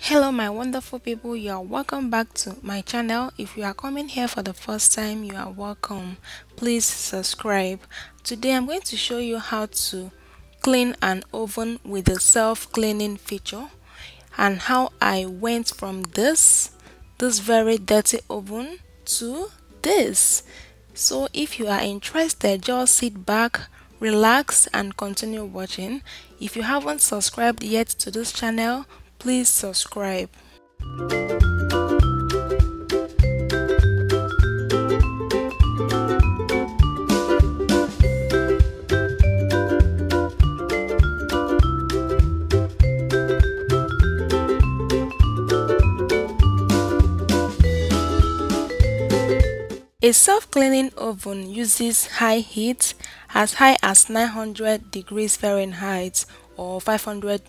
Hello my wonderful people, you are welcome back to my channel. If you are coming here for the first time, you are welcome. Please subscribe. Today I'm going to show you how to clean an oven with the self-cleaning feature and how I went from this very dirty oven to this. So if you are interested, just sit back, relax and continue watching. If you haven't subscribed yet to this channel, please subscribe. A self-cleaning oven uses high heat as high as 900 degrees Fahrenheit or 500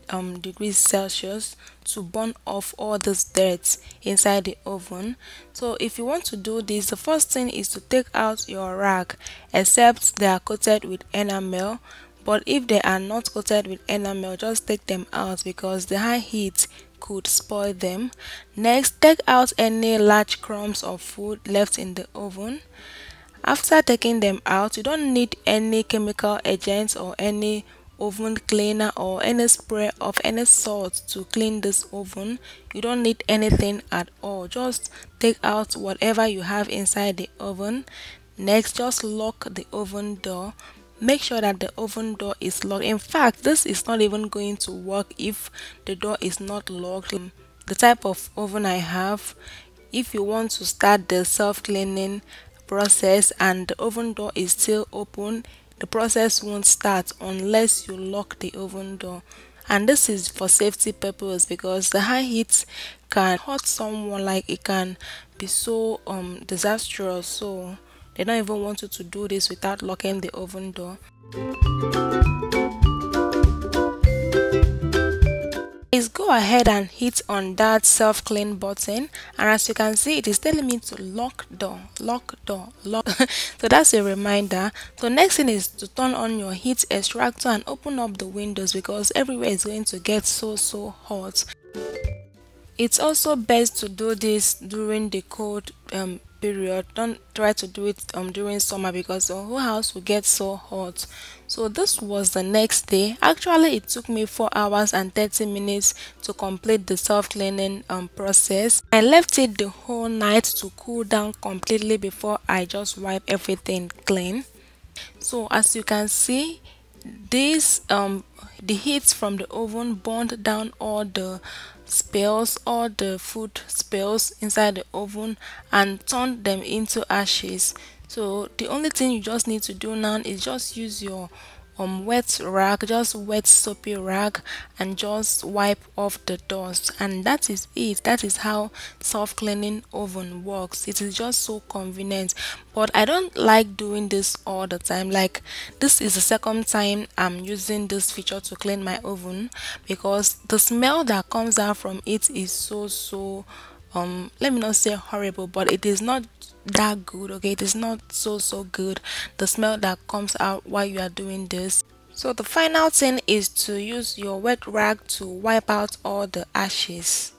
degrees Celsius to burn off all this dirt inside the oven. So if you want to do this, the first thing is to take out your rag, except they are coated with enamel. But if they are not coated with enamel, just take them out because the high heat could spoil them. Next, take out any large crumbs of food left in the oven. After taking them out, you don't need any chemical agents or any oven cleaner or any spray of any sort to clean this oven. You don't need anything at all. Just take out whatever you have inside the oven. Next, just lock the oven door. Make sure that the oven door is locked. In fact, this is not even going to work if the door is not locked. The type of oven I have, if you want to start the self-cleaning process and the oven door is still open, the process won't start unless you lock the oven door. And this is for safety purpose because the high heat can hurt someone, like it can be so disastrous. So they don't even want you to do this without locking the oven door. Please go ahead and hit on that self-clean button, and as you can see, it is telling me to lock door, lock door, lock. So that's a reminder. So next thing is to turn on your heat extractor and open up the windows because everywhere is going to get so hot. It's also best to do this during the cold period. Don't try to do it during summer because the whole house will get so hot. So this was the next day. Actually, it took me 4 hours and 30 minutes to complete the self-cleaning process. I left it the whole night to cool down completely before I just wipe everything clean. So as you can see, this the heat from the oven burned down all the spills, all the food spills inside the oven and turned them into ashes. So the only thing you just need to do now is just use your wet rag, just wet soapy rag, and just wipe off the dust, and that is it. That is how self-cleaning oven works. It is just so convenient, but I don't like doing this all the time. Like, this is the second time I'm using this feature to clean my oven because the smell that comes out from it is so let me not say horrible, but it is not that good. Okay, it is not so good, the smell that comes out while you are doing this. So the final thing is to use your wet rag to wipe out all the ashes.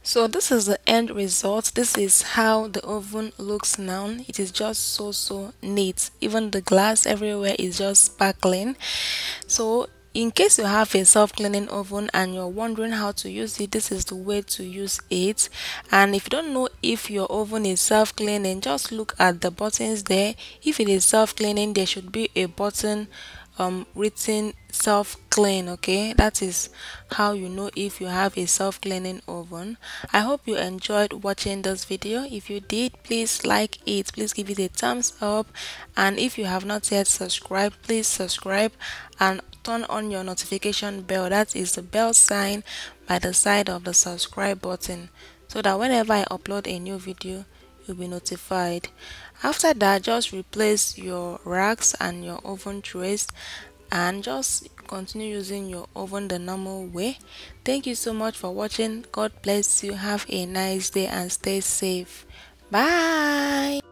So this is the end result. This is how the oven looks now. It is just so neat. Even the glass everywhere is just sparkling. So in case you have a self-cleaning oven and you're wondering how to use it, this is the way to use it. And if you don't know if your oven is self-cleaning, just look at the buttons there. If it is self-cleaning, there should be a button written self clean. Okay, that is how you know if you have a self cleaning oven. I hope you enjoyed watching this video. If you did, please like it, please give it a thumbs up, and if you have not yet subscribed, please subscribe and turn on your notification bell. That is the bell sign by the side of the subscribe button, so that whenever I upload a new video, you'll be notified. After that, just replace your racks and your oven trays and just continue using your oven the normal way. Thank you so much for watching. God bless you. Have a nice day and stay safe. Bye.